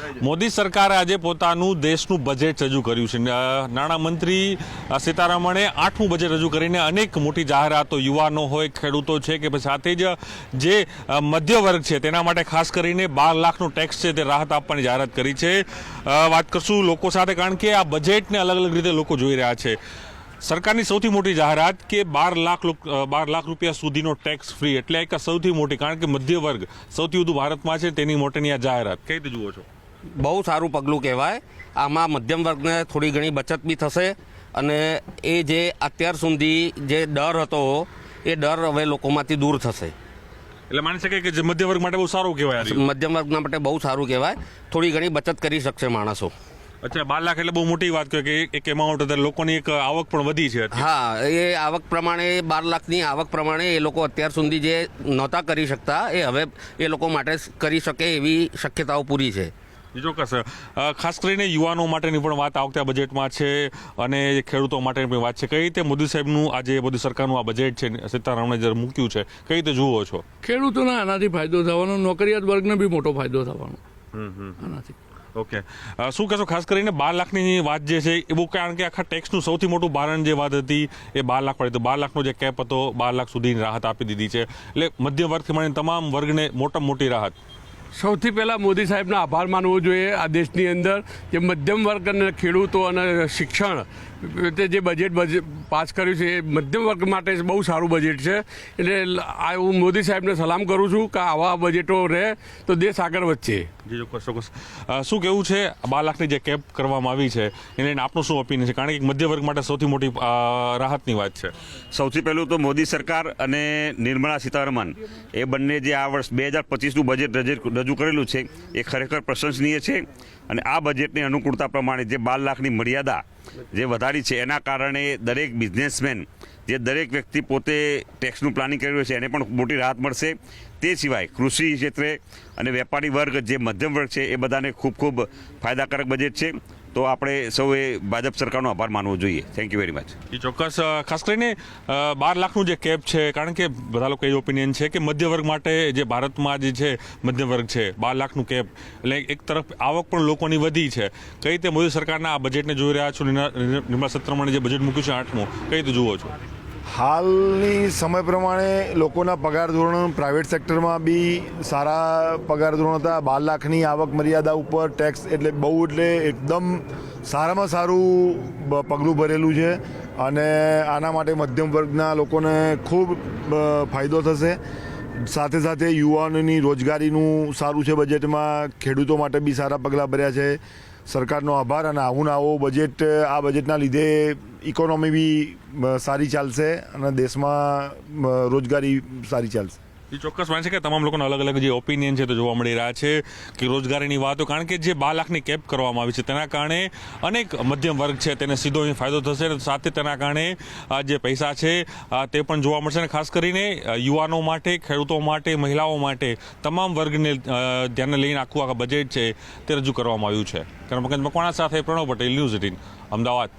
મોદી સરકારે આજે પોતાનું દેશનું બજેટ રજૂ કર્યું છે। નાણામંત્રી સીતારમણે 8મું બજેટ રજૂ કરીને અનેક મોટી જાહેરાતો યુવાનો હોય, ખેડૂતો છે કે સાથે જ જે મધ્ય વર્ગ છે તેના માટે ખાસ કરીને 12 લાખનો ટેક્સ છે તે રાહત આપવાની જાહેરાત કરી છે। વાત કરશું લોકો સાથે, કારણ કે આ બજેટને અલગ અલગ રીતે લોકો જોઈ રહ્યા છે। સરકારની સૌથી મોટી જાહેરાત કે 12 લાખ રૂપિયા સુધીનો ટેક્સ ફ્રી, એટલે એક સૌથી મોટી, કારણ કે મધ્ય વર્ગ સૌથી વધુ ભારતમાં છે તેની મોટીની આ જાહેરાત કઈ રીતે જુઓ છો? બહુ સારું પગલું કહેવાય। આમાં મધ્યમ વર્ગને થોડી ઘણી બચત બી થશે અને એ જે અત્યાર સુધી જે ડર હતો એ ડર હવે લોકોમાંથી દૂર થશે। એટલે માની શકાય કે મધ્ય વર્ગ માટે બહુ સારું કહેવાય। મધ્યમ વર્ગના માટે બહુ સારું કહેવાય, થોડી ઘણી બચત કરી શકશે માણસો। અચ્છા, 12 લાખ એટલે બહુ મોટી વાત કહેવાય કે એક એમાઉન્ટ, લોકોની એક આવક પણ વધી છે। હા, એ આવક પ્રમાણે 12 લાખની આવક પ્રમાણે એ લોકો અત્યાર સુધી જે નહોતા કરી શકતા એ હવે એ લોકો માટે કરી શકે એવી શક્યતાઓ પૂરી છે। ચોક્કસ, ખાસ કરીને યુવાનો માટેની પણ વાત આ વખતે બજેટમાં છે અને ખેડૂતો માટેની પણ વાત છે। કઈ રીતે મોદી સાહેબનું આજે મોદી સરકારનું આ બજેટ છે સીતારામને જ્યારે મૂક્યું છે, કઈ રીતે જુઓ છો? ખેડૂતોને આનાથી ફાયદો થવાનો, નોકરિયાત વર્ગને બી મોટો ફાયદો થવાનો આનાથી। ઓકે, શું કહેશો ખાસ કરીને 12 લાખની વાત જે છે એવું? કારણ કે આખા ટેક્સનું સૌથી મોટું ભારણ જે વાત હતી એ 12 લાખ પડી, તો 12 લાખનો જે કેપ હતો 12 લાખ સુધીની રાહત આપી દીધી છે, એટલે મધ્ય વર્ગથી માંડીને તમામ વર્ગને મોટામાં મોટી રાહત। સૌથી પહેલાં મોદી સાહેબનો આભાર માનવો જોઈએ આ દેશની અંદર જે મધ્યમ વર્ગ અને ખેડૂતો અને શિક્ષણ તે જે બજેટ પાસ કર્યું છે એ મધ્યમ વર્ગ માટે બહુ સારું બજેટ છે। એટલે હું મોદી સાહેબને સલામ કરું છું કે આવા બજેટો રહે તો દેશ આગળ વધશે। જી ચોક્કસ ચોક્કસ, શું કહેવું છે 12 લાખની જે કેપ કરવામાં આવી છે એને આપનું શું ઓપિનિયન છે? કારણ કે મધ્ય વર્ગ માટે સૌથી મોટી રાહતની વાત છે। સૌથી પહેલું તો મોદી સરકાર અને નિર્મલા સીતારમણ એ બંને જે આ વર્ષ 2025નું બજેટ રજૂ કરેલું છે એ ખરેખર પ્રશંસનીય છે અને આ બજેટની અનુકૂળતા પ્રમાણે જે 12 લાખની મર્યાદા જે વધારી છે એના કારણે દરેક બિઝનેસમેન, જે દરેક વ્યક્તિ પોતે ટેક્સનું પ્લાનિંગ કરી રહ્યો છે એને પણ મોટી રાહત મળશે। તે સિવાય કૃષિ ક્ષેત્રે અને વેપારી વર્ગ, જે મધ્યમ વર્ગ છે એ બધાને ખૂબ ખૂબ ફાયદાકારક બજેટ છે। તો આપણે સૌએ ભાજપ સરકારનો આભાર માનવો જોઈએ। Thank you very much. એ ચોક્કસ, ખાસ કરીને 12 લાખનું જે કેપ છે, કારણ કે બધા લોકો એ ઓપિનિયન છે કે મધ્ય વર્ગ માટે જે ભારતમાં જે છે મધ્ય વર્ગ છે 12 લાખનું કેપ, એટલે એક તરફ આવક પણ લોકોની વધી છે। કઈ રીતે મોદી સરકારના આ બજેટને જોઈ રહ્યા છો? નિર્મલા સીતારમણે જે બજેટ મૂક્યું છે 8મું, કઈ રીતે જુઓ છો? હાલની સમય પ્રમાણે લોકોના પગાર ધોરણ પ્રાઇવેટ સેક્ટરમાં બી સારા પગાર ધોરણ હતા। 12 લાખની આવક મર્યાદા ઉપર ટેક્સ એટલે એકદમ સારામાં સારું પગલું ભરેલું છે અને આના માટે મધ્યમ વર્ગના લોકોને ખૂબ ફાયદો થશે। સાથે સાથે યુવાનોની રોજગારીનું સારું છે બજેટમાં, ખેડૂતો માટે બી સારા પગલાં ભર્યા છે। સરકારનો આભાર અને આવું આવો બજેટ, આ બજેટના લીધે ઇકોનોમી બી સારી ચાલશે અને દેશમાં રોજગારી સારી ચાલશે। એ ચોક્કસ માને છે કે તમામ લોકોના અલગ અલગ જે ઓપિનિયન છે તે જોવા મળી રહ્યા છે કે રોજગારીની વાતો, કારણ કે જે 12 લાખની કેપ કરવામાં આવી છે તેના કારણે અનેક મધ્યમ વર્ગ છે તેને સીધો ફાયદો થશે, સાથે તેના કારણે જે પૈસા છે તે પણ જોવા મળશે અને ખાસ કરીને યુવાનો માટે, ખેડૂતો માટે, મહિલાઓ માટે તમામ વર્ગને ધ્યાને લઈને આખું બજેટ છે તે રજૂ કરવામાં આવ્યું છે। કર્મકાંત મકવાણા સાથે પ્રણવ પટેલ, ન્યૂઝ 18 અમદાવાદ।